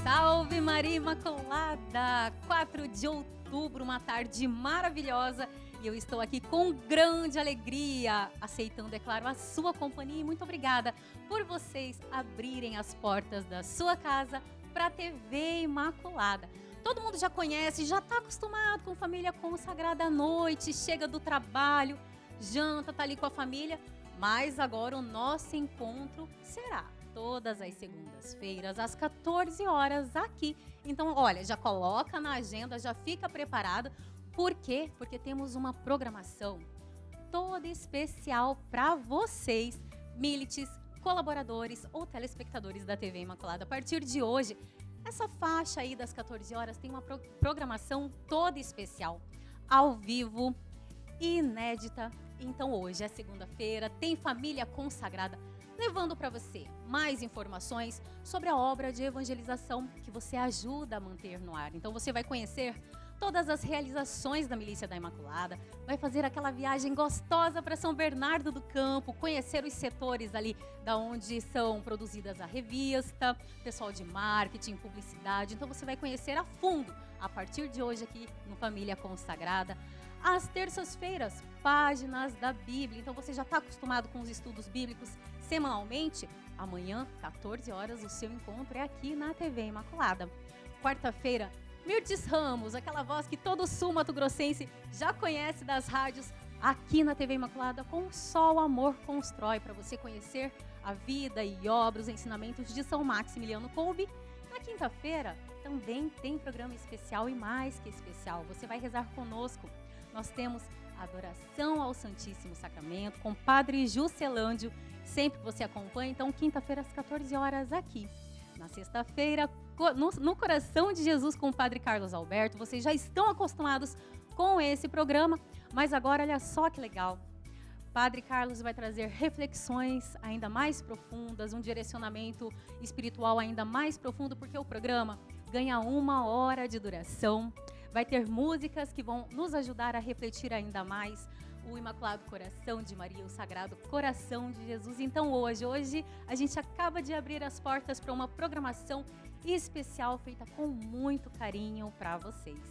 Salve Maria Imaculada! 4 de outubro, uma tarde maravilhosa, e eu estou aqui com grande alegria, aceitando, é claro, a sua companhia, e muito obrigada por vocês abrirem as portas da sua casa para a TV Imaculada. Todo mundo já conhece, já está acostumado com família consagrada à noite, chega do trabalho, janta, tá ali com a família, mas agora o nosso encontro será todas as segundas-feiras, às 14 horas aqui. Então, olha, já coloca na agenda, já fica preparado. Por quê? Porque temos uma programação toda especial para vocês, milites, colaboradores ou telespectadores da TV Imaculada. A partir de hoje, essa faixa aí das 14 horas tem uma programação toda especial, ao vivo, inédita. Então hoje é segunda-feira, tem família consagrada, levando para você mais informações sobre a obra de evangelização que você ajuda a manter no ar. Então você vai conhecer todas as realizações da Milícia da Imaculada, vai fazer aquela viagem gostosa para São Bernardo do Campo, conhecer os setores ali da onde são produzidas a revista, pessoal de marketing, publicidade. Então você vai conhecer a fundo, a partir de hoje aqui no Família Consagrada. Às terças-feiras, páginas da Bíblia. Então você já está acostumado com os estudos bíblicos semanalmente? Amanhã, 14 horas, o seu encontro é aqui na TV Imaculada. Quarta-feira, Mirtes Ramos, aquela voz que todo sul mato-grossense já conhece das rádios, aqui na TV Imaculada, com Só o Amor Constrói, para você conhecer a vida e obra, os ensinamentos de São Maximiliano Kolbe. Na quinta-feira, também tem programa especial e mais que especial. Você vai rezar conosco. Nós temos adoração ao Santíssimo Sacramento com Padre Juscelândio, sempre que você acompanha. Então, quinta-feira às 14 horas aqui. Na sexta-feira, no Coração de Jesus com o Padre Carlos Alberto. Vocês já estão acostumados com esse programa, mas agora olha só que legal. Padre Carlos vai trazer reflexões ainda mais profundas, um direcionamento espiritual ainda mais profundo, porque o programa ganha 1 hora de duração. Vai ter músicas que vão nos ajudar a refletir ainda mais o Imaculado Coração de Maria, o Sagrado Coração de Jesus. Então hoje a gente acaba de abrir as portas para uma programação especial feita com muito carinho para vocês.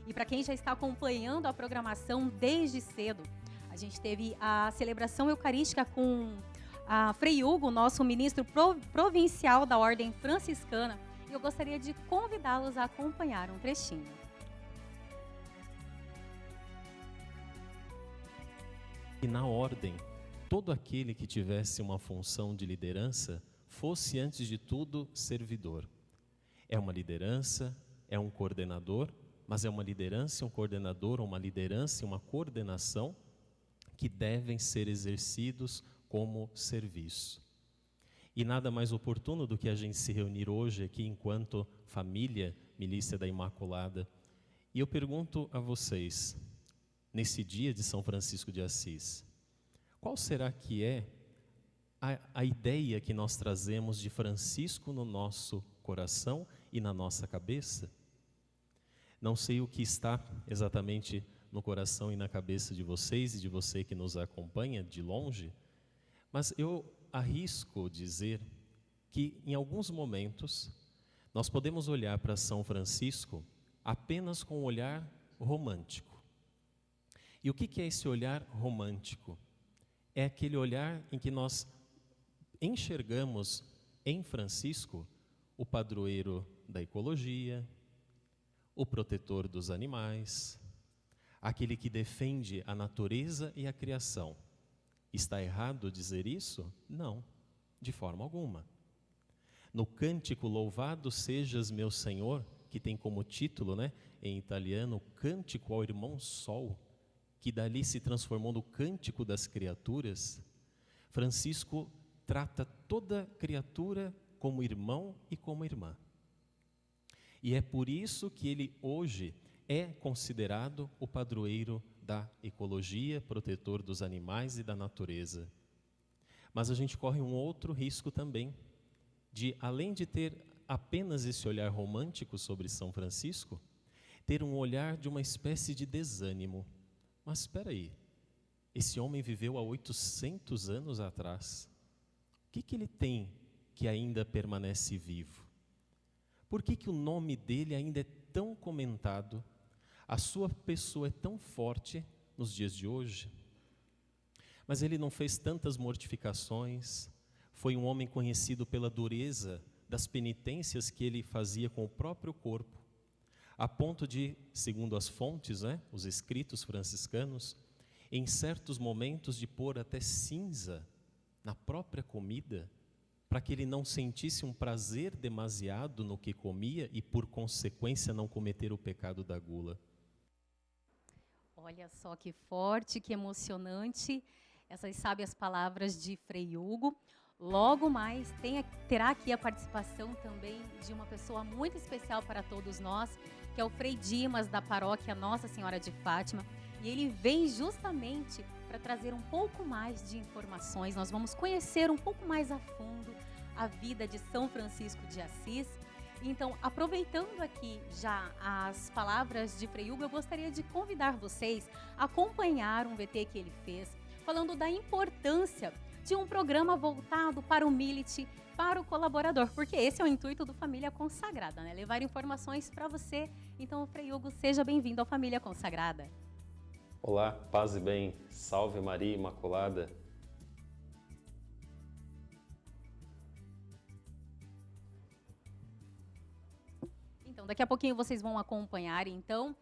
E para quem já está acompanhando a programação desde cedo, a gente teve a celebração eucarística com a Frei Hugo, nosso ministro provincial da Ordem Franciscana, e eu gostaria de convidá-los a acompanhar um trechinho. E na ordem, todo aquele que tivesse uma função de liderança fosse, antes de tudo, servidor. É uma liderança, é um coordenador, mas é uma liderança, um coordenador, uma liderança e uma coordenação que devem ser exercidos como serviço. E nada mais oportuno do que a gente se reunir hoje aqui enquanto família Milícia da Imaculada. E eu pergunto a vocês, nesse dia de São Francisco de Assis, qual será que é a ideia que nós trazemos de Francisco no nosso coração e na nossa cabeça? Não sei o que está exatamente no coração e na cabeça de vocês e de você que nos acompanha de longe, mas eu arrisco dizer que em alguns momentos nós podemos olhar para São Francisco apenas com um olhar romântico. E o que é esse olhar romântico? É aquele olhar em que nós enxergamos em Francisco o padroeiro da ecologia, o protetor dos animais, aquele que defende a natureza e a criação. Está errado dizer isso? Não, de forma alguma. No cântico Louvado sejas meu Senhor, que tem como título, em italiano, Cântico ao Irmão Sol, que dali se transformou no Cântico das Criaturas, Francisco trata toda criatura como irmão e como irmã. E é por isso que ele hoje é considerado o padroeiro da ecologia, protetor dos animais e da natureza. Mas a gente corre um outro risco também, de além de ter apenas esse olhar romântico sobre São Francisco, ter um olhar de uma espécie de desânimo. Mas espera aí, esse homem viveu há 800 anos atrás. O que ele tem que ainda permanece vivo? Por que que o nome dele ainda é tão comentado? A sua pessoa é tão forte nos dias de hoje? Mas ele não fez tantas mortificações, foi um homem conhecido pela dureza das penitências que ele fazia com o próprio corpo, a ponto de, segundo as fontes, os escritos franciscanos, em certos momentos de pôr até cinza na própria comida, para que ele não sentisse um prazer demasiado no que comia e, por consequência, não cometer o pecado da gula. Olha só que forte, que emocionante essas sábias palavras de Frei Hugo. Logo mais terá aqui a participação também de uma pessoa muito especial para todos nós, que é o Frei Dimas, da paróquia Nossa Senhora de Fátima. E ele vem justamente para trazer um pouco mais de informações. Nós vamos conhecer um pouco mais a fundo a vida de São Francisco de Assis. Então, aproveitando aqui já as palavras de Frei Hugo, eu gostaria de convidar vocês a acompanhar um VT que ele fez, falando da importância de um programa voltado para o Milite, para o colaborador, porque esse é o intuito do Família Consagrada, né? Levar informações para você. Então, Frei Hugo, seja bem-vindo ao Família Consagrada. Olá, paz e bem, salve Maria Imaculada. Então, daqui a pouquinho vocês vão acompanhar, então,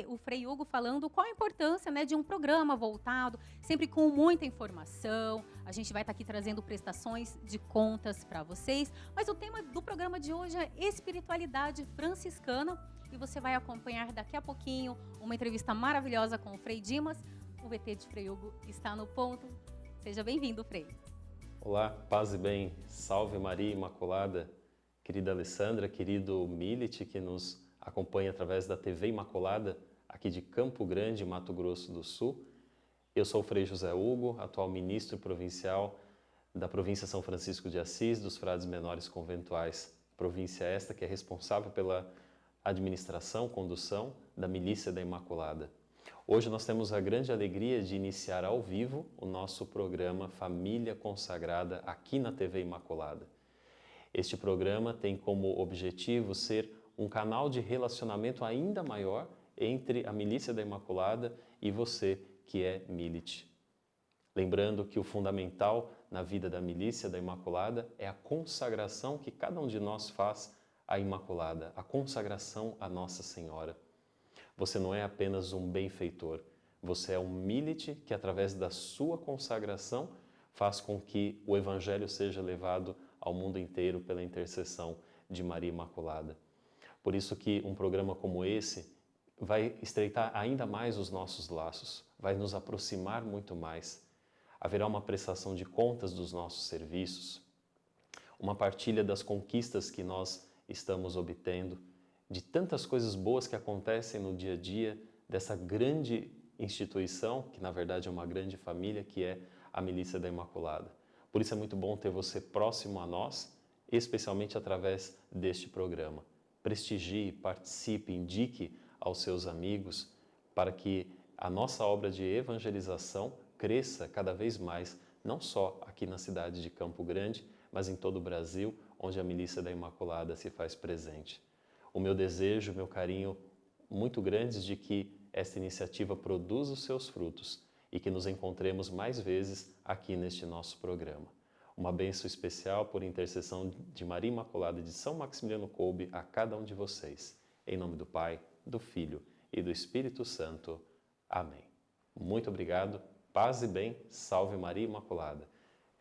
o Frei Hugo falando qual a importância, né, de um programa voltado, sempre com muita informação. A gente vai estar aqui trazendo prestações de contas para vocês, mas o tema do programa de hoje é espiritualidade franciscana, e você vai acompanhar daqui a pouquinho uma entrevista maravilhosa com o Frei Dimas. O VT de Frei Hugo está no ponto. Seja bem-vindo, Frei. Olá, paz e bem, salve Maria Imaculada. Querida Alessandra, querido Milite, que nos acompanha através da TV Imaculada, aqui de Campo Grande, Mato Grosso do Sul. Eu sou o Frei José Hugo, atual ministro provincial da província São Francisco de Assis, dos Frades Menores Conventuais, província esta que é responsável pela administração, condução da Milícia da Imaculada. Hoje nós temos a grande alegria de iniciar ao vivo o nosso programa Família Consagrada aqui na TV Imaculada. Este programa tem como objetivo ser um canal de relacionamento ainda maior entre a Milícia da Imaculada e você, que é Milite. Lembrando que o fundamental na vida da Milícia da Imaculada é a consagração que cada um de nós faz à Imaculada, a consagração à Nossa Senhora. Você não é apenas um benfeitor, você é um Milite que, através da sua consagração, faz com que o Evangelho seja levado ao mundo inteiro pela intercessão de Maria Imaculada. Por isso que um programa como esse vai estreitar ainda mais os nossos laços, vai nos aproximar muito mais. Haverá uma prestação de contas dos nossos serviços, uma partilha das conquistas que nós estamos obtendo, de tantas coisas boas que acontecem no dia a dia dessa grande instituição, que na verdade é uma grande família, que é a Milícia da Imaculada. Por isso é muito bom ter você próximo a nós, especialmente através deste programa. Prestigie, participe, indique aos seus amigos para que a nossa obra de evangelização cresça cada vez mais, não só aqui na cidade de Campo Grande, mas em todo o Brasil, onde a Milícia da Imaculada se faz presente. O meu desejo, meu carinho muito grandes de que esta iniciativa produza os seus frutos e que nos encontremos mais vezes aqui neste nosso programa. Uma bênção especial por intercessão de Maria Imaculada e de São Maximiliano Kolbe a cada um de vocês. Em nome do Pai, do Filho e do Espírito Santo. Amém. Muito obrigado. Paz e bem. Salve Maria Imaculada.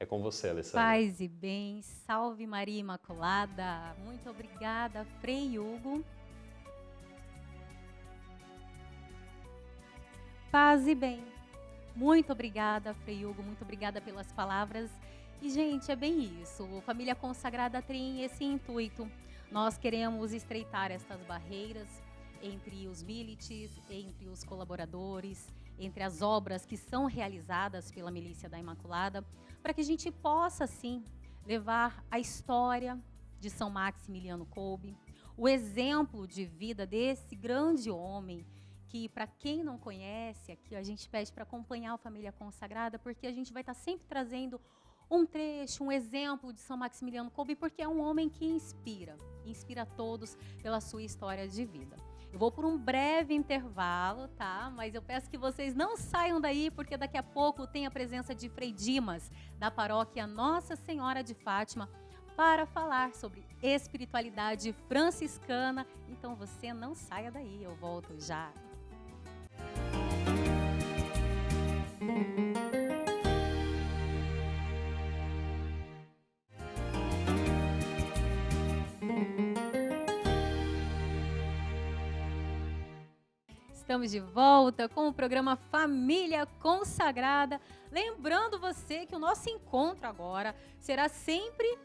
É com você, Alessandra. Paz e bem. Salve Maria Imaculada. Muito obrigada, Frei Hugo. Paz e bem. Muito obrigada, Frei Hugo. Muito obrigada pelas palavras. E, gente, é bem isso. O Família Consagrada tem esse intuito. Nós queremos estreitar estas barreiras entre os milites, entre os colaboradores, entre as obras que são realizadas pela Milícia da Imaculada, para que a gente possa, sim, levar a história de São Maximiliano Kolbe, o exemplo de vida desse grande homem, que, para quem não conhece, aqui a gente pede para acompanhar a Família Consagrada, porque a gente vai estar sempre trazendo um trecho, um exemplo de São Maximiliano Kolbe, porque é um homem que inspira a todos pela sua história de vida. Eu vou por um breve intervalo, tá? Mas eu peço que vocês não saiam daí, porque daqui a pouco tem a presença de Frei Dimas, da paróquia Nossa Senhora de Fátima, para falar sobre espiritualidade franciscana. Então você não saia daí, eu volto já. Estamos de volta com o programa Família Consagrada. Lembrando você que o nosso encontro agora será sempre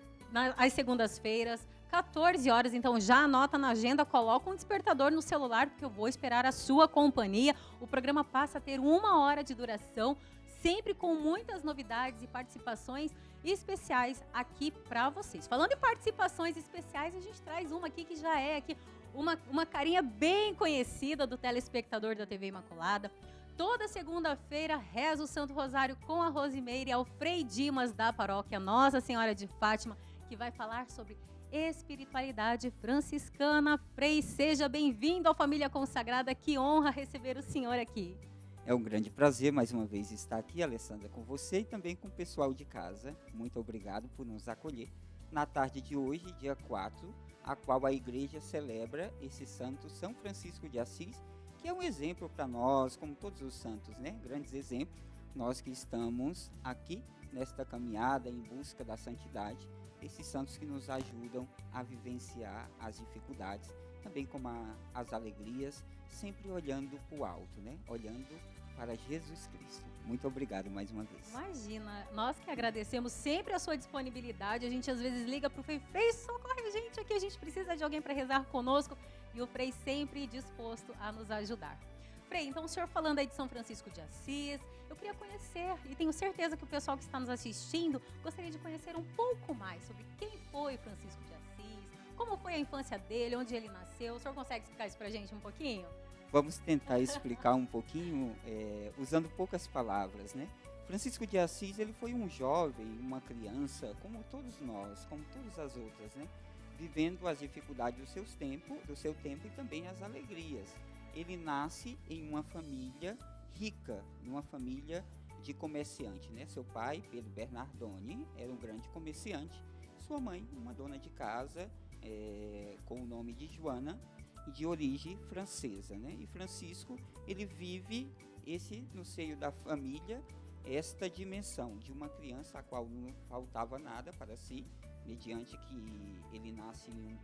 às segundas-feiras, 14 horas. Então já anota na agenda, coloca um despertador no celular, porque eu vou esperar a sua companhia. O programa passa a ter 1 hora de duração, sempre com muitas novidades e participações especiais aqui para vocês. Falando em participações especiais, a gente traz uma aqui que já é aqui uma carinha bem conhecida do telespectador da TV Imaculada. Toda segunda-feira reza o Santo Rosário com a Rosimeire, ao Frei Dimas da paróquia Nossa Senhora de Fátima, que vai falar sobre espiritualidade franciscana. Frei, seja bem-vindo à Família Consagrada, que honra receber o senhor aqui. É um grande prazer mais uma vez estar aqui, Alessandra, com você e também com o pessoal de casa. Muito obrigado por nos acolher na tarde de hoje, dia 4, a qual a igreja celebra esse santo São Francisco de Assis, que é um exemplo para nós, como todos os santos, né? Grandes exemplos, nós que estamos aqui nesta caminhada em busca da santidade, esses santos que nos ajudam a vivenciar as dificuldades, também como as alegrias, sempre olhando para o alto, né? Olhando para Jesus Cristo. Muito obrigado mais uma vez. Imagina, nós que agradecemos sempre a sua disponibilidade. A gente às vezes liga para o Frei, Frei, socorre a gente aqui, a gente precisa de alguém para rezar conosco, e o Frei sempre disposto a nos ajudar. Frei, então o senhor falando aí de São Francisco de Assis, eu queria conhecer, e tenho certeza que o pessoal que está nos assistindo gostaria de conhecer um pouco mais sobre quem foi Francisco de Assis, como foi a infância dele, onde ele nasceu. O senhor consegue explicar isso para a gente um pouquinho? Vamos tentar explicar um pouquinho, usando poucas palavras, né? Francisco de Assis, ele foi um jovem, uma criança, como todos nós, como todas as outras, né? Vivendo as dificuldades do seu tempo e também as alegrias. Ele nasce em uma família rica, numa família de comerciante, né? Seu pai, Pedro Bernardoni, era um grande comerciante. Sua mãe, uma dona de casa, com o nome de Joana, de origem francesa, né? E Francisco, ele vive no seio da família, esta dimensão de uma criança a qual não faltava nada para si, mediante que ele nasce em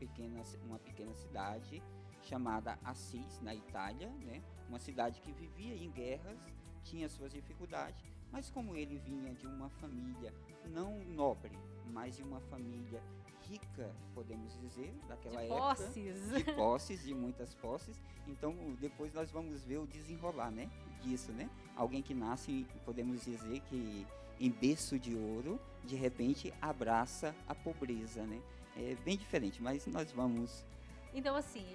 uma pequena cidade chamada Assis, na Itália, né? Uma cidade que vivia em guerras, tinha suas dificuldades, mas como ele vinha de uma família não nobre, mas de uma família rica, podemos dizer, daquela época, de posses, de muitas posses. Então, depois nós vamos ver o desenrolar, né, disso, né? Alguém que nasce, podemos dizer que em berço de ouro, de repente abraça a pobreza, né? É bem diferente, mas nós vamos... Então, assim,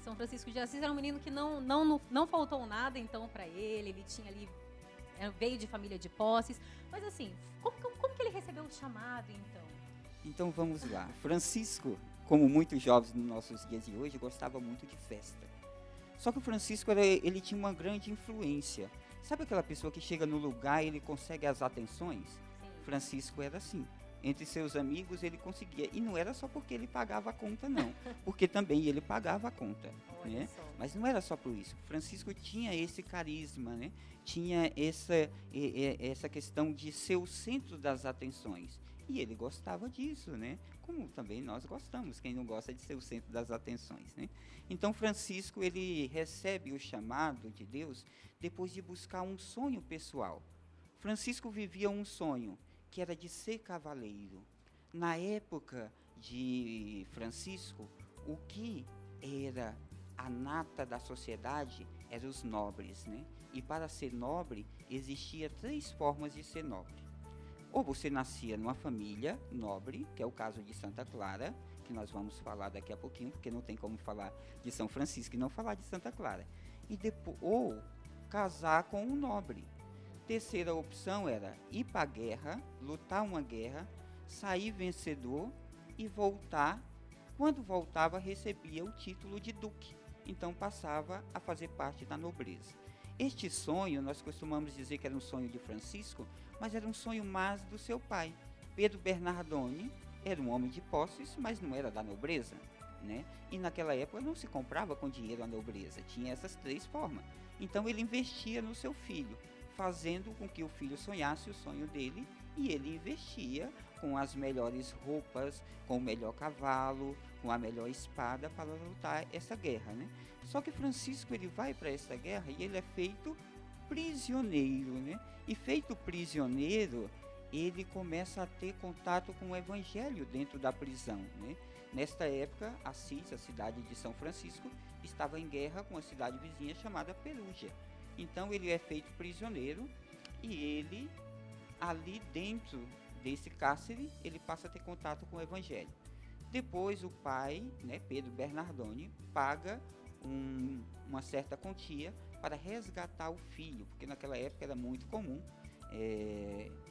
São Francisco de Assis era um menino que não faltou nada, então, para ele tinha ali, veio de família de posses, mas assim, como que ele recebeu o chamado, então? Então vamos lá. Francisco, como muitos jovens nos nossos dias de hoje, gostava muito de festa. Só que o Francisco, ele tinha uma grande influência. Sabe aquela pessoa que chega no lugar e ele consegue as atenções? Sim. Francisco era assim. Entre seus amigos ele conseguia. E não era só porque ele pagava a conta, não. Porque também ele pagava a conta. Né? Mas não era só por isso. Francisco tinha esse carisma, né? Tinha essa questão de ser o centro das atenções. E ele gostava disso, né? Como também nós gostamos, quem não gosta de ser o centro das atenções, né? Então Francisco, ele recebe o chamado de Deus depois de buscar um sonho pessoal. Francisco vivia um sonho, que era de ser cavaleiro. Na época de Francisco, o que era a nata da sociedade eram os nobres, né? E para ser nobre, existia 3 formas de ser nobre. Ou você nascia numa família nobre, que é o caso de Santa Clara, que nós vamos falar daqui a pouquinho, porque não tem como falar de São Francisco e não falar de Santa Clara. Ou casar com um nobre. terceira opção era ir para a guerra, lutar uma guerra, sair vencedor e voltar. Quando voltava, recebia o título de duque. Então passava a fazer parte da nobreza. Este sonho, nós costumamos dizer que era um sonho de Francisco, mas era um sonho mais do seu pai. Pedro Bernardone era um homem de posses, mas não era da nobreza, né? E naquela época não se comprava com dinheiro a nobreza, tinha essas 3 formas. Então ele investia no seu filho, fazendo com que o filho sonhasse o sonho dele, e ele investia com as melhores roupas, com o melhor cavalo, com a melhor espada para lutar essa guerra, né? Só que Francisco, ele vai para essa guerra e ele é feito prisioneiro, né? E feito prisioneiro, ele começa a ter contato com o evangelho dentro da prisão, né? Nesta época, Assis, a cidade de São Francisco, estava em guerra com a cidade vizinha chamada Perugia. Então ele é feito prisioneiro e ele, ali dentro desse cárcere, ele passa a ter contato com o evangelho. Depois o pai, né, Pedro Bernardone, paga uma certa quantia para resgatar o filho, porque naquela época era muito comum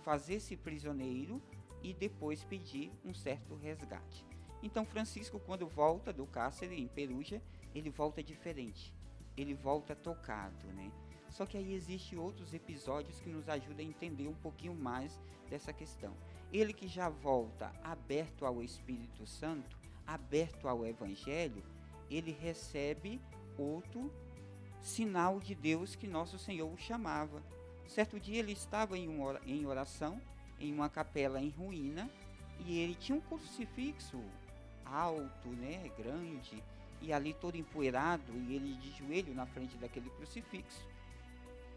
fazer-se prisioneiro e depois pedir um certo resgate. Então Francisco, quando volta do cárcere em Perugia, ele volta diferente, ele volta tocado, né? Só que aí existem outros episódios que nos ajudam a entender um pouquinho mais dessa questão. Ele que já volta aberto ao Espírito Santo, aberto ao Evangelho, ele recebe outro sinal de Deus que nosso Senhor o chamava. Certo dia ele estava em oração, em uma capela em ruína, e ele tinha um crucifixo alto, né, grande, e ali todo empoeirado, e ele de joelho na frente daquele crucifixo.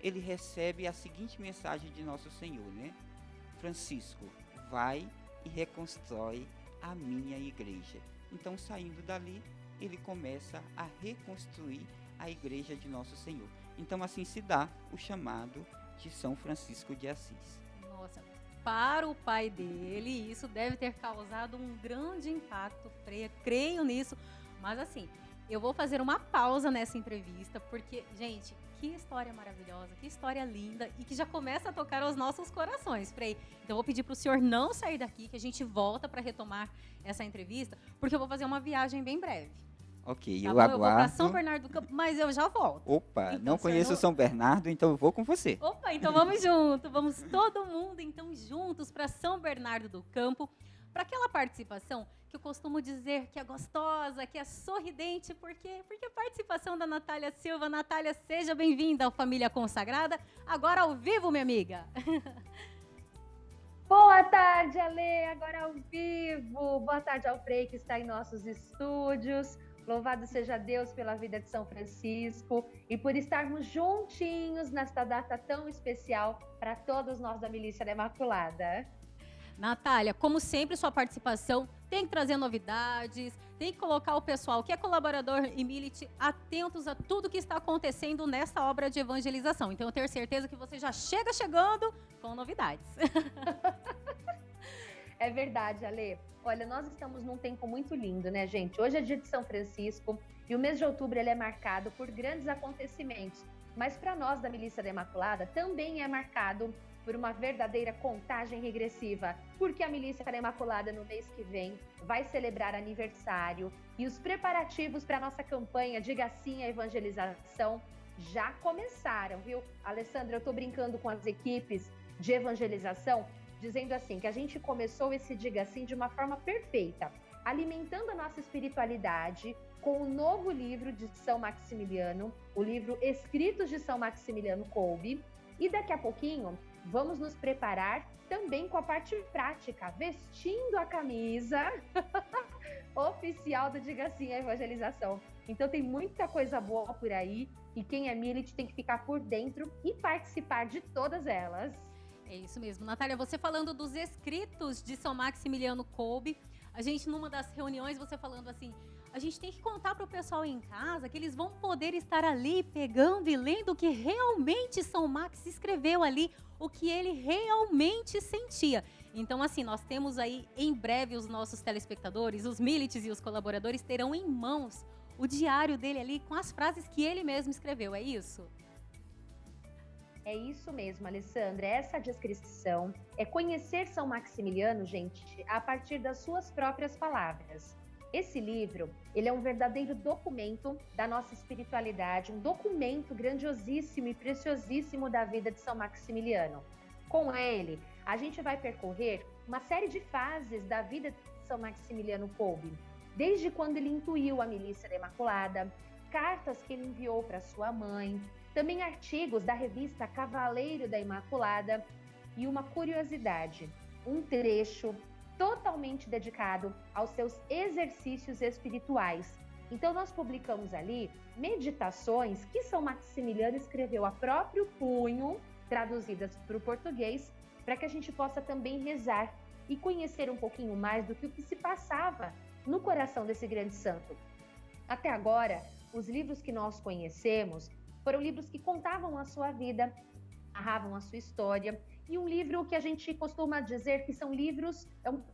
Ele recebe a seguinte mensagem de nosso Senhor, né? Francisco, vai e reconstrói a minha igreja. Então, saindo dali, ele começa a reconstruir a igreja de nosso Senhor. Então, assim se dá o chamado de São Francisco de Assis. Nossa, para o pai dele, isso deve ter causado um grande impacto, Freia, creio nisso. Mas assim, eu vou fazer uma pausa nessa entrevista, porque, gente, que história maravilhosa, que história linda e que já começa a tocar aos nossos corações, Frei. Então eu vou pedir para o senhor não sair daqui, que a gente volta para retomar essa entrevista, porque eu vou fazer uma viagem bem breve. Ok, Tá eu bom? aguardo. Eu vou para São Bernardo do Campo, mas eu já volto. Opa, Então, não conheço São Bernardo, então eu vou com você. Opa, então vamos junto, vamos todo mundo então juntos para São Bernardo do Campo, para aquela participação que eu costumo dizer que é gostosa, que é sorridente, porque a participação da Natália Silva. Natália, seja bem-vinda ao Família Consagrada, agora ao vivo, minha amiga. Boa tarde, Ale, agora ao vivo. Boa tarde ao Frei, que está em nossos estúdios. Louvado seja Deus pela vida de São Francisco e por estarmos juntinhos nesta data tão especial para todos nós da Milícia da Imaculada. Natália, como sempre, sua participação tem que trazer novidades, tem que colocar o pessoal que é colaborador e milite atentos a tudo que está acontecendo nessa obra de evangelização. Então, eu tenho certeza que você já chega chegando com novidades. É verdade, Ale. Olha, nós estamos num tempo muito lindo, né, gente? Hoje é dia de São Francisco e o mês de outubro ele é marcado por grandes acontecimentos. Mas para nós da Milícia da Imaculada também é marcado por uma verdadeira contagem regressiva, porque a Milícia da Imaculada no mês que vem vai celebrar aniversário e os preparativos para a nossa campanha Diga Sim à Evangelização já começaram, viu? Alessandra, eu tô brincando com as equipes de evangelização, dizendo assim, que a gente começou esse Diga Sim de uma forma perfeita, alimentando a nossa espiritualidade com o novo livro de São Maximiliano, o livro Escritos de São Maximiliano Kolbe, e daqui a pouquinho vamos nos preparar também com a parte prática, vestindo a camisa oficial do Diga Sim à Evangelização. Então tem muita coisa boa por aí e quem é milite tem que ficar por dentro e participar de todas elas. É isso mesmo. Natália, você falando dos escritos de São Maximiliano Kolbe, a gente numa das reuniões, você falando assim, a gente tem que contar para o pessoal em casa que eles vão poder estar ali pegando e lendo o que realmente São Max escreveu ali, o que ele realmente sentia. Então, assim, nós temos aí em breve os nossos telespectadores, os milites e os colaboradores terão em mãos o diário dele ali com as frases que ele mesmo escreveu, é isso? É isso mesmo, Alessandra, essa descrição é conhecer São Maximiliano, gente, a partir das suas próprias palavras. Esse livro, ele é um verdadeiro documento da nossa espiritualidade, um documento grandiosíssimo e preciosíssimo da vida de São Maximiliano. Com ele, a gente vai percorrer uma série de fases da vida de São Maximiliano Kolbe, desde quando ele intuiu a Milícia da Imaculada, cartas que ele enviou para sua mãe, também artigos da revista Cavaleiro da Imaculada e uma curiosidade, um trecho totalmente dedicado aos seus exercícios espirituais. Então nós publicamos ali meditações que São Maximiliano escreveu a próprio punho, traduzidas para o português, para que a gente possa também rezar e conhecer um pouquinho mais do que o que se passava no coração desse grande santo. Até agora, os livros que nós conhecemos foram livros que contavam a sua vida, narravam a sua história, e um livro que a gente costuma dizer que são livros,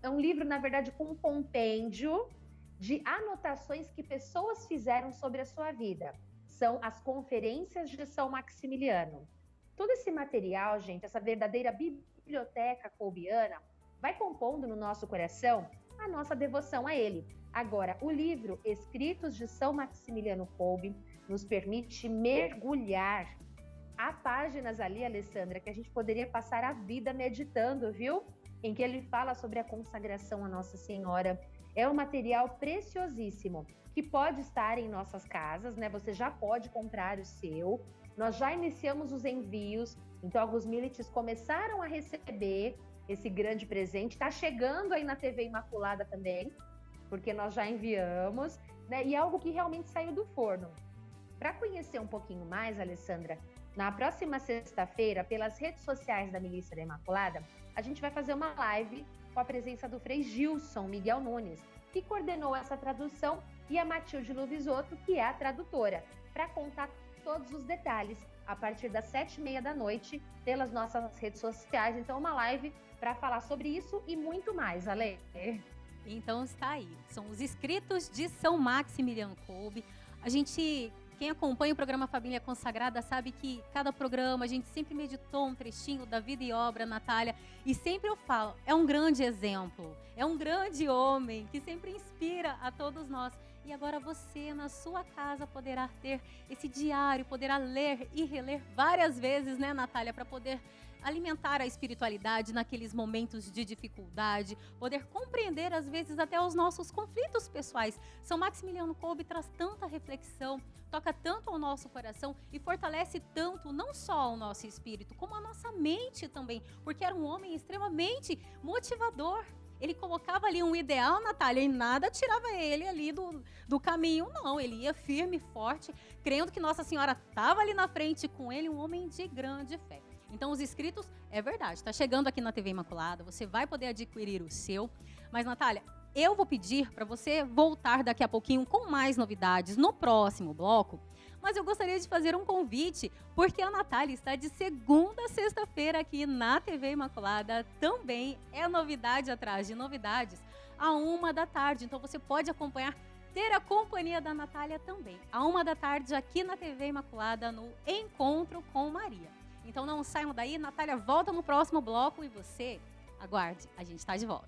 é um livro, na verdade, com um compêndio de anotações que pessoas fizeram sobre a sua vida. São as Conferências de São Maximiliano. Todo esse material, gente, essa verdadeira biblioteca kolbiana, vai compondo no nosso coração a nossa devoção a ele. Agora, o livro Escritos de São Maximiliano Kolbe nos permite mergulhar. Há páginas ali, Alessandra, que a gente poderia passar a vida meditando, viu? Em que ele fala sobre a consagração a Nossa Senhora. É um material preciosíssimo, que pode estar em nossas casas, né? Você já pode comprar o seu. Nós já iniciamos os envios, então alguns milites começaram a receber esse grande presente. Está chegando aí na TV Imaculada também, porque nós já enviamos, né? E é algo que realmente saiu do forno. Para conhecer um pouquinho mais, Alessandra, na próxima sexta-feira, pelas redes sociais da Milícia da Imaculada, a gente vai fazer uma live com a presença do Frei Gilson Miguel Nunes, que coordenou essa tradução, e a Matilde Luvisotto, que é a tradutora, para contar todos os detalhes, a partir das 7h30 da noite, pelas nossas redes sociais. Então, uma live para falar sobre isso e muito mais, Ale. Então está aí, são os escritos de São Maximiliano Kolbe. Quem acompanha o programa Família Consagrada sabe que cada programa a gente sempre meditou um trechinho da vida e obra, Natália, e sempre eu falo, é um grande exemplo, é um grande homem que sempre inspira a todos nós. E agora você, na sua casa, poderá ter esse diário, poderá ler e reler várias vezes, né, Natália, para poder alimentar a espiritualidade naqueles momentos de dificuldade, poder compreender, às vezes, até os nossos conflitos pessoais. São Maximiliano Kolbe traz tanta reflexão, toca tanto ao nosso coração e fortalece tanto, não só o nosso espírito, como a nossa mente também, porque era um homem extremamente motivador. Ele colocava ali um ideal, Natália, e nada tirava ele ali do caminho, não. Ele ia firme, forte, crendo que Nossa Senhora estava ali na frente com ele, um homem de grande fé. Então, os escritos, é verdade, está chegando aqui na TV Imaculada, você vai poder adquirir o seu. Mas, Natália, eu vou pedir para você voltar daqui a pouquinho com mais novidades no próximo bloco. Mas eu gostaria de fazer um convite, porque a Natália está de segunda a sexta-feira aqui na TV Imaculada. Também é novidade atrás de novidades, à 1h da tarde. Então, você pode acompanhar, ter a companhia da Natália também, à 1h da tarde aqui na TV Imaculada, no Encontro com Maria. Então não saiam daí, Natália volta no próximo bloco e você aguarde, a gente está de volta.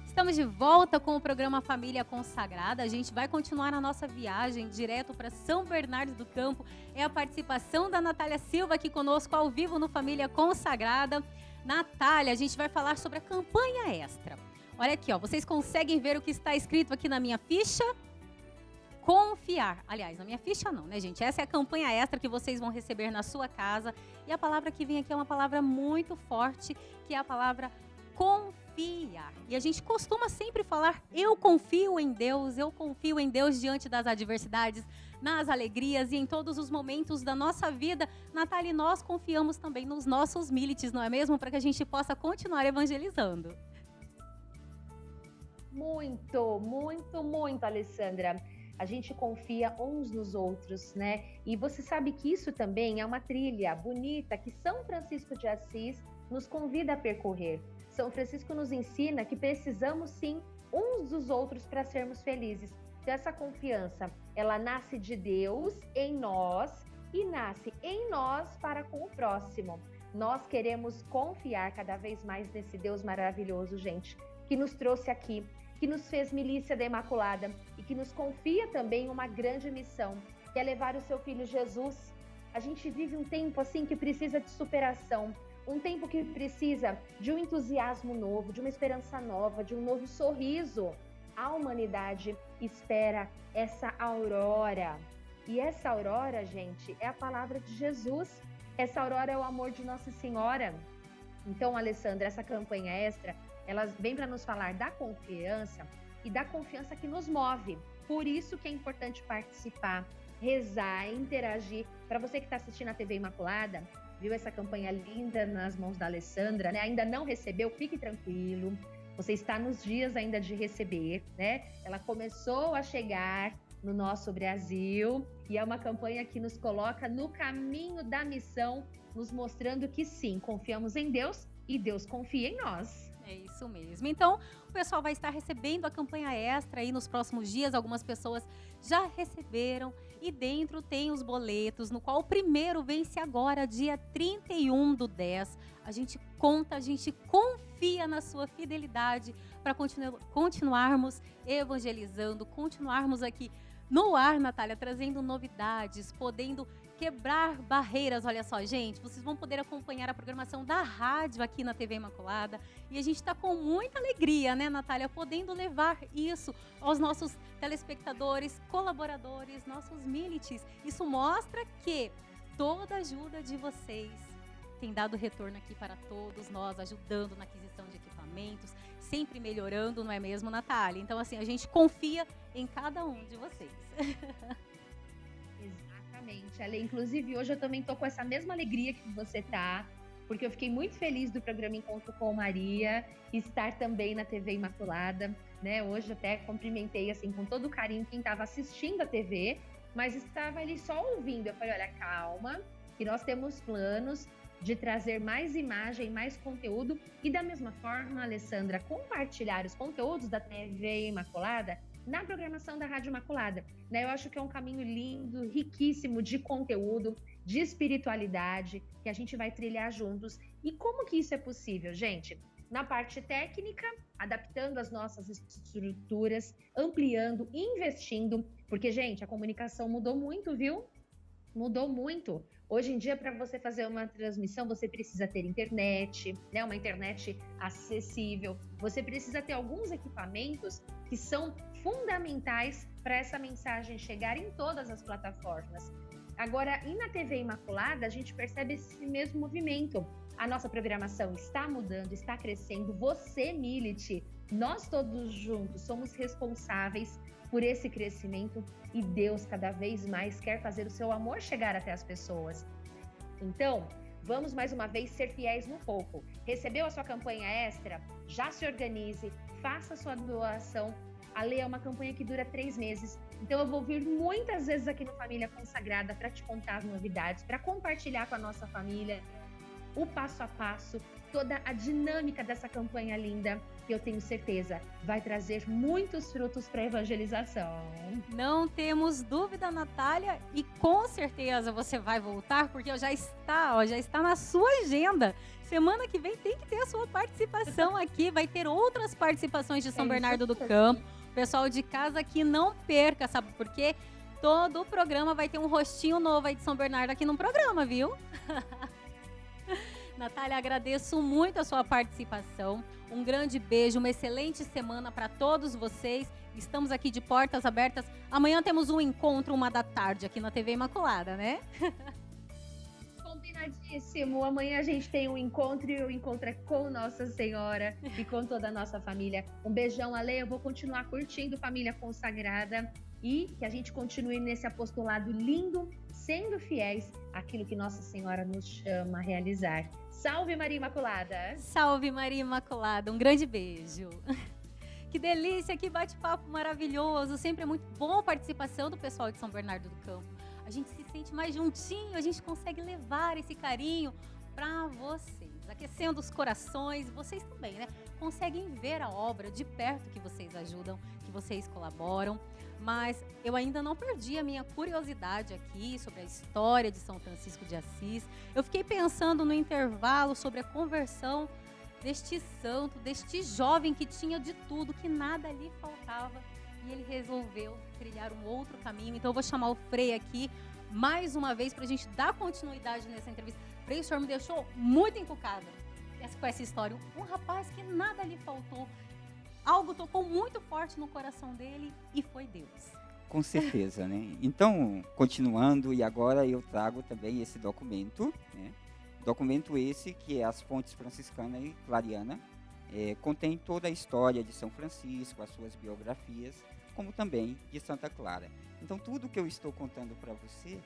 Estamos de volta com o programa Família Consagrada. A gente vai continuar a nossa viagem direto para São Bernardo do Campo. É a participação da Natália Silva aqui conosco ao vivo no Família Consagrada. Natália, a gente vai falar sobre a campanha extra. Olha aqui, ó, vocês conseguem ver o que está escrito aqui na minha ficha? Confiar. Aliás, na minha ficha não, né, gente? Essa é a campanha extra que vocês vão receber na sua casa. E a palavra que vem aqui é uma palavra muito forte, que é a palavra confiar. E a gente costuma sempre falar, eu confio em Deus diante das adversidades, nas alegrias e em todos os momentos da nossa vida. Natália, nós confiamos também nos nossos milites, não é mesmo? Para que a gente possa continuar evangelizando. Muito, muito, muito, Alessandra. a gente confia uns nos outros, né? E você sabe que isso também é uma trilha bonita que São Francisco de Assis nos convida a percorrer. São Francisco nos ensina que precisamos sim uns dos outros para sermos felizes. Então, essa confiança, ela nasce de Deus em nós e nasce em nós para com o próximo. Nós queremos confiar cada vez mais nesse Deus maravilhoso, gente, que nos trouxe aqui, que nos fez milícia da Imaculada e que nos confia também uma grande missão, que é levar o seu filho Jesus. A gente vive um tempo assim que precisa de superação, um tempo que precisa de um entusiasmo novo, de uma esperança nova, de um novo sorriso. A humanidade espera essa aurora. E essa aurora, gente, é a palavra de Jesus. Essa aurora é o amor de Nossa Senhora. Então, Alessandra, essa campanha extra, ela vem para nos falar da confiança e da confiança que nos move. Por isso que é importante participar, rezar, interagir. Para você que está assistindo a TV Imaculada, viu essa campanha linda nas mãos da Alessandra, né? Ainda não recebeu, fique tranquilo. Você está nos dias ainda de receber, né? Ela começou a chegar no nosso Brasil e é uma campanha que nos coloca no caminho da missão, nos mostrando que sim, confiamos em Deus e Deus confia em nós. É isso mesmo. Então, o pessoal vai estar recebendo a campanha extra aí nos próximos dias. Algumas pessoas já receberam e dentro tem os boletos, no qual o primeiro vence agora, dia 31/10. A gente conta, a gente confia na sua fidelidade para continuarmos evangelizando, continuarmos aqui no ar, Natália, trazendo novidades, podendo quebrar barreiras. Olha só, gente, vocês vão poder acompanhar a programação da rádio aqui na TV Imaculada e a gente está com muita alegria, né, Natália, podendo levar isso aos nossos telespectadores, colaboradores, nossos milites. Isso mostra que toda a ajuda de vocês tem dado retorno aqui para todos nós, ajudando na aquisição de equipamentos, sempre melhorando, não é mesmo, Natália? Então, assim, a gente confia em cada um de vocês. Exatamente, Ale. Inclusive, hoje eu também tô com essa mesma alegria que você tá, porque eu fiquei muito feliz do programa Encontro com Maria, estar também na TV Imaculada, né? Hoje até cumprimentei, assim, com todo carinho quem estava assistindo a TV, mas estava ali só ouvindo. Eu falei, olha, calma, que nós temos planos de trazer mais imagem, mais conteúdo e da mesma forma, Alessandra, compartilhar os conteúdos da TV Imaculada na programação da Rádio Imaculada, né? Eu acho que é um caminho lindo, riquíssimo de conteúdo, de espiritualidade, que a gente vai trilhar juntos. E como que isso é possível, gente? Na parte técnica, adaptando as nossas estruturas, ampliando, investindo, porque, gente, a comunicação mudou muito, viu? Mudou muito. Hoje em dia, para você fazer uma transmissão, você precisa ter internet, né? Uma internet acessível. Você precisa ter alguns equipamentos que são fundamentais para essa mensagem chegar em todas as plataformas. Agora, e na TV Imaculada, a gente percebe esse mesmo movimento. A nossa programação está mudando, está crescendo. Você, Milite, nós todos juntos somos responsáveis por esse crescimento e Deus cada vez mais quer fazer o seu amor chegar até as pessoas. Então, vamos mais uma vez ser fiéis no pouco. Recebeu a sua campanha extra? Já se organize, faça a sua doação. A Lei é uma campanha que dura 3 meses. Então eu vou vir muitas vezes aqui no Família Consagrada para te contar as novidades, para compartilhar com a nossa família o passo a passo, toda a dinâmica dessa campanha linda, que eu tenho certeza vai trazer muitos frutos para a evangelização. Não temos dúvida, Natália, e com certeza você vai voltar, porque já está na sua agenda. Semana que vem tem que ter a sua participação aqui, vai ter outras participações de São Bernardo do Campo. O pessoal de casa que não perca, sabe por quê? Todo o programa vai ter um rostinho novo aí de São Bernardo aqui no programa, viu? Natália, agradeço muito a sua participação. Um grande beijo, uma excelente semana para todos vocês. Estamos aqui de portas abertas. Amanhã temos um encontro, 13h, aqui na TV Imaculada, né? Combinadíssimo. Amanhã a gente tem um encontro e o encontro é com Nossa Senhora e com toda a nossa família. Um beijão, Ale. Eu vou continuar curtindo Família Consagrada e que a gente continue nesse apostolado lindo, sendo fiéis àquilo que Nossa Senhora nos chama a realizar. Salve Maria Imaculada! Salve Maria Imaculada! Um grande beijo! Que delícia, que bate-papo maravilhoso. Sempre é muito bom a participação do pessoal de São Bernardo do Campo. A gente se sente mais juntinho, a gente consegue levar esse carinho para vocês, aquecendo os corações. Vocês também, né? Conseguem ver a obra de perto, que vocês ajudam, que vocês colaboram. Mas eu ainda não perdi a minha curiosidade aqui sobre a história de São Francisco de Assis. Eu fiquei pensando no intervalo sobre a conversão deste santo, deste jovem que tinha de tudo, que nada lhe faltava, e ele resolveu trilhar um outro caminho. Então eu vou chamar o Frei aqui mais uma vez para a gente dar continuidade nessa entrevista. Frei, o senhor me deixou muito encucada com essa história. Um rapaz que nada lhe faltou, algo tocou muito forte no coração dele e foi Deus. Com certeza, né? Então, continuando, e agora eu trago também esse documento, né? Documento esse que é as Fontes Franciscana e Clariana, contém toda a história de São Francisco, as suas biografias, como também de Santa Clara. Então, tudo que eu estou contando para você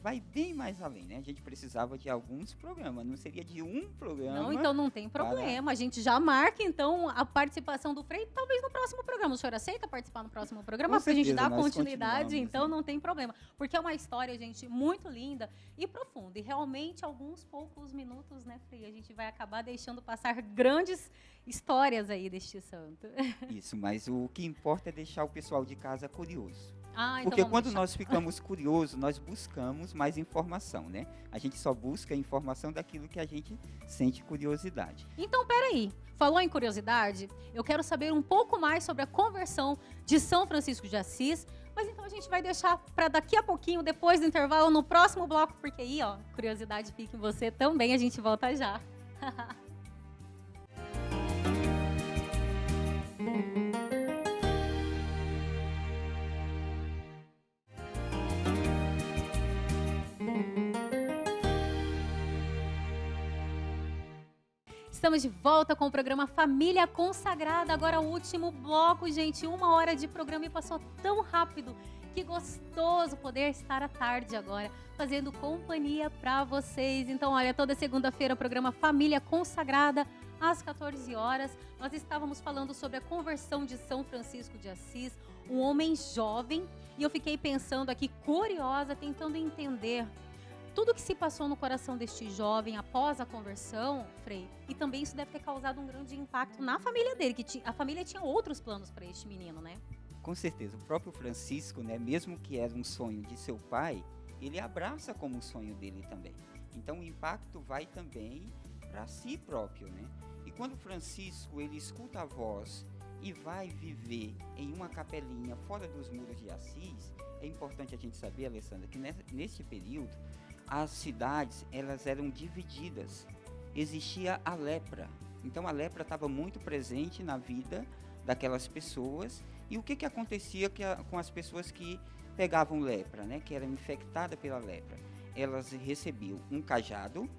vai bem mais além, né? A gente precisava de alguns programas, não seria de um programa. Não, então não tem problema. A gente já marca, então, a participação do Frei, talvez no próximo programa. O senhor aceita participar no próximo programa? Porque a gente dá continuidade, então não tem problema. Porque é uma história, gente, muito linda e profunda. E realmente, alguns poucos minutos, né, Frei? A gente vai acabar deixando passar grandes histórias aí deste santo. Isso, mas o que importa é deixar o pessoal de casa curioso. Então porque quando nós ficamos curiosos, nós buscamos mais informação, né? A gente só busca informação daquilo que a gente sente curiosidade. Então, peraí. Falou em curiosidade? Eu quero saber um pouco mais sobre a conversão de São Francisco de Assis. Mas então a gente vai deixar para daqui a pouquinho, depois do intervalo, no próximo bloco. Porque aí, ó, curiosidade fica em você também. A gente volta já. Estamos de volta com o programa Família Consagrada. Agora o último bloco, gente. 1 hora de programa e passou tão rápido. Que gostoso poder estar à tarde agora, fazendo companhia para vocês. Então, olha, toda segunda-feira o programa Família Consagrada, às 14 horas. Nós estávamos falando sobre a conversão de São Francisco de Assis, um homem jovem. E eu fiquei pensando aqui, curiosa, tentando entender tudo que se passou no coração deste jovem após a conversão, Frei, e também isso deve ter causado um grande impacto na família dele, que a família tinha outros planos para este menino, né? Com certeza, o próprio Francisco, né, mesmo que era um sonho de seu pai, ele abraça como um sonho dele também. Então o impacto vai também para si próprio, né? E quando Francisco ele escuta a voz e vai viver em uma capelinha fora dos muros de Assis, é importante a gente saber, Alessandra, que nesse período as cidades elas eram divididas. Existia a lepra. Então a lepra estava muito presente na vida daquelas pessoas. E o que acontecia com as pessoas que pegavam lepra, né? Que eram infectadas pela lepra? Elas recebiam um cajado,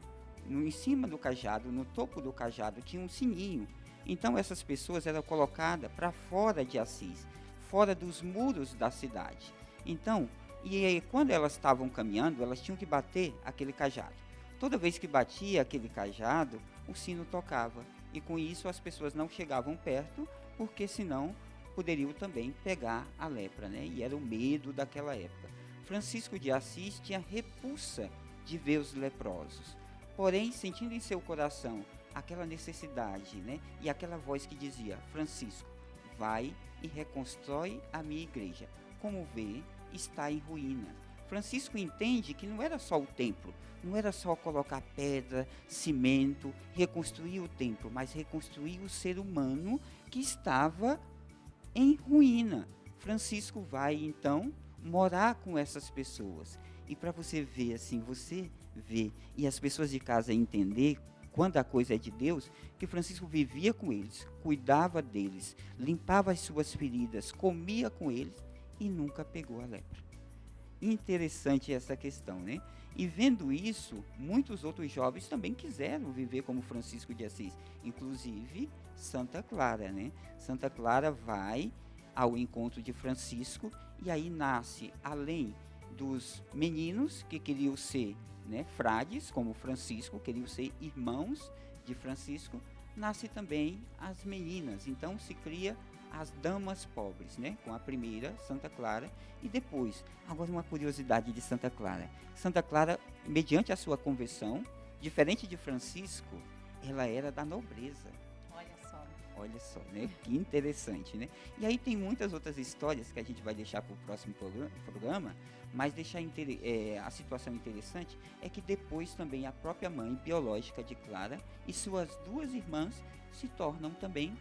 em cima do cajado, no topo do cajado, tinha um sininho. Então essas pessoas eram colocadas para fora de Assis, fora dos muros da cidade. Então, e aí, quando elas estavam caminhando, elas tinham que bater aquele cajado. Toda vez que batia aquele cajado, o sino tocava. E com isso as pessoas não chegavam perto, porque senão poderiam também pegar a lepra, né? E era o medo daquela época. Francisco de Assis tinha repulsa de ver os leprosos. Porém, sentindo em seu coração aquela necessidade, né? E aquela voz que dizia, Francisco, vai e reconstrói a minha igreja. Como vê, está em ruína. Francisco entende que não era só o templo, não era só colocar pedra, cimento, reconstruir o templo, mas reconstruir o ser humano que estava em ruína. Francisco vai então morar com essas pessoas. E para você ver assim, você vê, e as pessoas de casa entender quando a coisa é de Deus, que Francisco vivia com eles, cuidava deles, limpava as suas feridas, comia com eles, e nunca pegou a lepra. Interessante essa questão, né? E vendo isso, muitos outros jovens também quiseram viver como Francisco de Assis, inclusive Santa Clara, né? Santa Clara vai ao encontro de Francisco e aí nasce, além dos meninos que queriam ser, né, frades, como Francisco, queriam ser irmãos de Francisco, nasce também as meninas. Então se cria as damas pobres, né? Com a primeira, Santa Clara, e depois, agora uma curiosidade de Santa Clara. Santa Clara, mediante a sua conversão, diferente de Francisco, ela era da nobreza. Olha só, né? Que interessante, né? E aí tem muitas outras histórias que a gente vai deixar para o próximo programa, mas deixar a situação interessante é que depois também a própria mãe biológica de Clara e suas duas irmãs se tornam também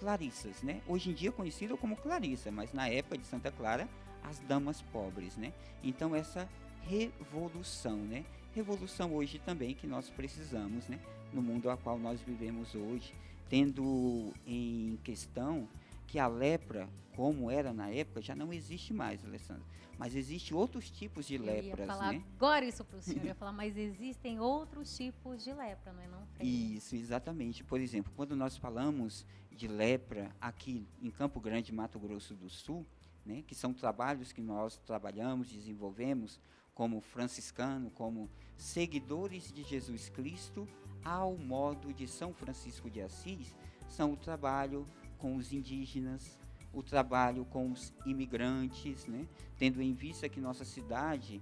Clarissas, né? Hoje em dia conhecida como Clarissa, mas na época de Santa Clara, as damas pobres, né? Então essa revolução, né? Revolução hoje também que nós precisamos, né? No mundo ao qual nós vivemos hoje, tendo em questão que a lepra, como era na época, já não existe mais, Alessandra. Mas existem outros tipos de lepras, eu ia falar né? agora isso para o senhor, eu ia falar, mas existem outros tipos de lepra, não é não, Frei? Isso, exatamente. Por exemplo, quando nós falamos de lepra aqui em Campo Grande, Mato Grosso do Sul, né, que são trabalhos que nós trabalhamos, desenvolvemos como franciscano, como seguidores de Jesus Cristo, ao modo de São Francisco de Assis, são o trabalho com os indígenas, o trabalho com os imigrantes, né? Tendo em vista que nossa cidade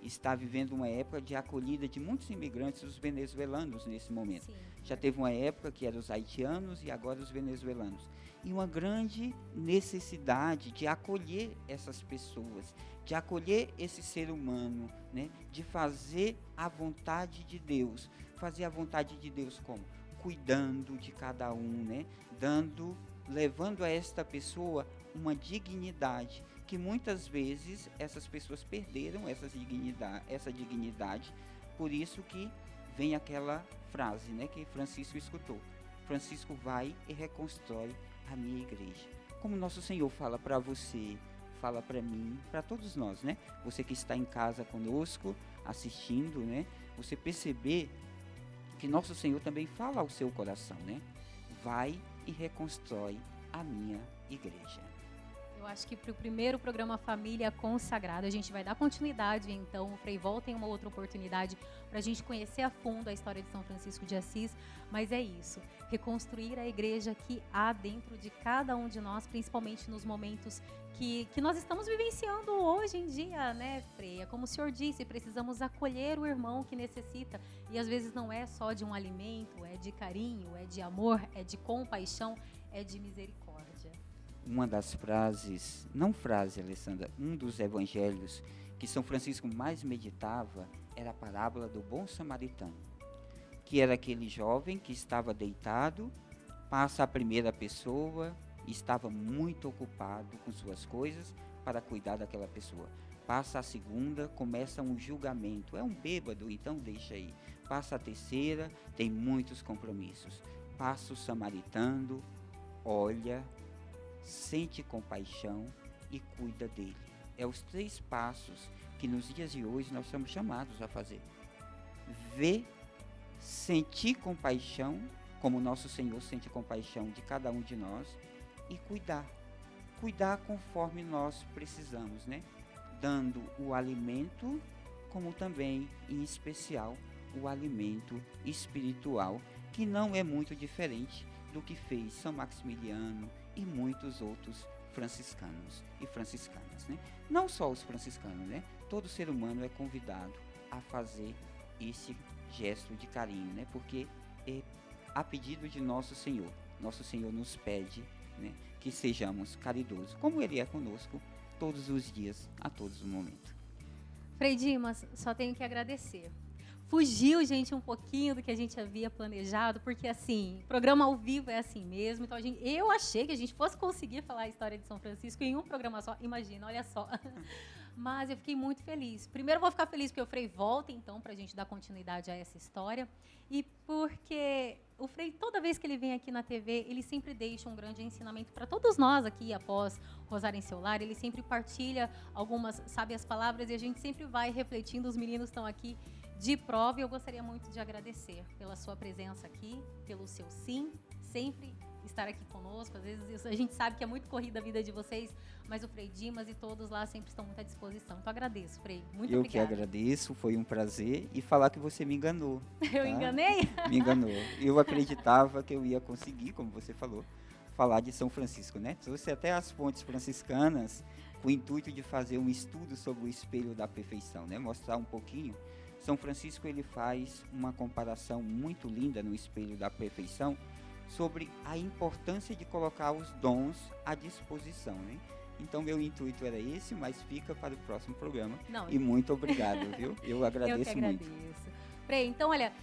está vivendo uma época de acolhida de muitos imigrantes, os venezuelanos nesse momento. Sim. Já teve uma época que eram os haitianos e agora os venezuelanos. E uma grande necessidade de acolher essas pessoas, de acolher esse ser humano, né? De fazer a vontade de Deus. Fazer a vontade de Deus como? Cuidando de cada um, né? Levando a esta pessoa uma dignidade, que muitas vezes essas pessoas perderam essa dignidade. Por isso que vem aquela frase, né, que Francisco escutou. Francisco vai e reconstrói a minha igreja. Como nosso Senhor fala para você, fala para mim, para todos nós, né? Você que está em casa conosco, assistindo, né? Você perceber que nosso Senhor também fala ao seu coração, né? Vai e reconstrói a minha igreja. Eu acho que para o primeiro programa Família Consagrada, a gente vai dar continuidade, então o Frei volta em uma outra oportunidade para a gente conhecer a fundo a história de São Francisco de Assis, mas é isso, reconstruir a igreja que há dentro de cada um de nós, principalmente nos momentos que nós estamos vivenciando hoje em dia, né, Frei? Como o senhor disse, precisamos acolher o irmão que necessita, e às vezes não é só de um alimento, é de carinho, é de amor, é de compaixão, é de misericórdia. Uma das frases, não frase, Alessandra, um dos evangelhos que São Francisco mais meditava era a parábola do bom samaritano, que era aquele jovem que estava deitado, passa a primeira pessoa, estava muito ocupado com suas coisas para cuidar daquela pessoa. Passa a segunda, começa um julgamento, é um bêbado, então deixa aí. Passa a terceira, tem muitos compromissos. Passa o samaritano, olha, sente compaixão e cuida dele. É os 3 passos que nos dias de hoje nós somos chamados a fazer. Ver, sentir compaixão, como nosso Senhor sente compaixão de cada um de nós, e cuidar. Cuidar conforme nós precisamos, né? Dando o alimento, como também, em especial, o alimento espiritual, que não é muito diferente do que fez São Maximiliano e muitos outros franciscanos e franciscanas, né? Não só os franciscanos, né? Todo ser humano é convidado a fazer esse gesto de carinho, né? Porque é a pedido de nosso Senhor. Nosso Senhor nos pede, né, que sejamos caridosos, como Ele é conosco todos os dias, a todos os momentos. Frei Dimas, só tenho que agradecer. Fugiu, gente, um pouquinho do que a gente havia planejado, porque, assim, programa ao vivo é assim mesmo. Então, eu achei que a gente fosse conseguir falar a história de São Francisco em um programa só. Imagina, olha só. Mas eu fiquei muito feliz. Primeiro, eu vou ficar feliz porque o Frei volta, então, para a gente dar continuidade a essa história. E porque o Frei, toda vez que ele vem aqui na TV, ele sempre deixa um grande ensinamento para todos nós aqui, após Rosário em Seu Lar. Ele sempre partilha algumas sábias palavras e a gente sempre vai refletindo. Os meninos estão aqui de prova, e eu gostaria muito de agradecer pela sua presença aqui, pelo seu sim, sempre estar aqui conosco. Às vezes a gente sabe que é muito corrida a vida de vocês, mas o Frei Dimas e todos lá sempre estão muito à disposição. Então agradeço, Frei, muito obrigada. Eu que agradeço, foi um prazer, e falar que você me enganou. Eu tá? enganei? Me enganou. Eu acreditava que eu ia conseguir, como você falou, falar de São Francisco, né? Trouxe até as fontes franciscanas com o intuito de fazer um estudo sobre o espelho da perfeição, né? Mostrar um pouquinho. São Francisco, ele faz uma comparação muito linda no espelho da perfeição sobre a importância de colocar os dons à disposição, né? Então, meu intuito era esse, mas fica para o próximo programa. Não, E muito obrigado, viu? Eu agradeço eu que muito. agradeço. Frei, então, olha,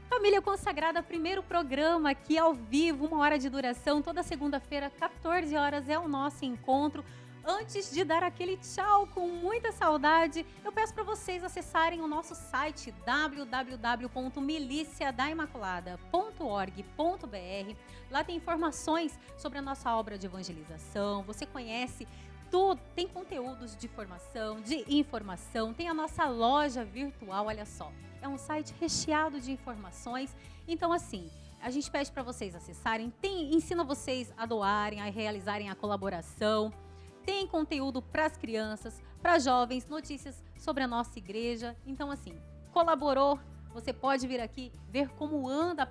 Família Consagrada, primeiro programa aqui ao vivo, 1 hora de duração, toda segunda-feira, 14 horas é o nosso encontro. Antes de dar aquele tchau com muita saudade, eu peço para vocês acessarem o nosso site www.miliciadaimaculada.org.br. Lá tem informações sobre a nossa obra de evangelização, você conhece tudo, tem conteúdos de formação, de informação, tem a nossa loja virtual, olha só. É um site recheado de informações. Então, assim, a gente pede para vocês acessarem, ensina vocês a doarem, a realizarem a colaboração. Tem conteúdo para as crianças, para jovens, notícias sobre a nossa igreja. Então, assim, colaborou, você pode vir aqui ver como anda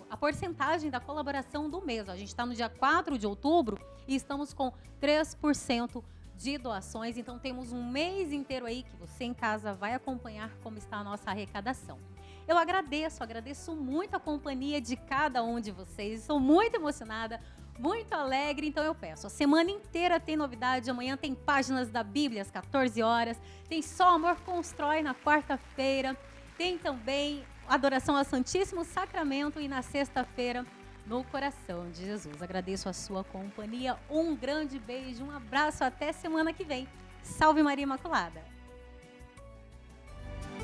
a porcentagem da colaboração do mês. A gente está no dia 4 de outubro e estamos com 3% de doações. Então, temos um mês inteiro aí que você em casa vai acompanhar como está a nossa arrecadação. Eu agradeço muito a companhia de cada um de vocês. Estou muito emocionada, muito alegre, então eu peço, a semana inteira tem novidade, amanhã tem Páginas da Bíblia às 14 horas, tem Só Amor Constrói na quarta-feira, tem também Adoração ao Santíssimo Sacramento e na sexta-feira, No Coração de Jesus. Agradeço a sua companhia, um grande beijo, um abraço, até semana que vem. Salve Maria Imaculada!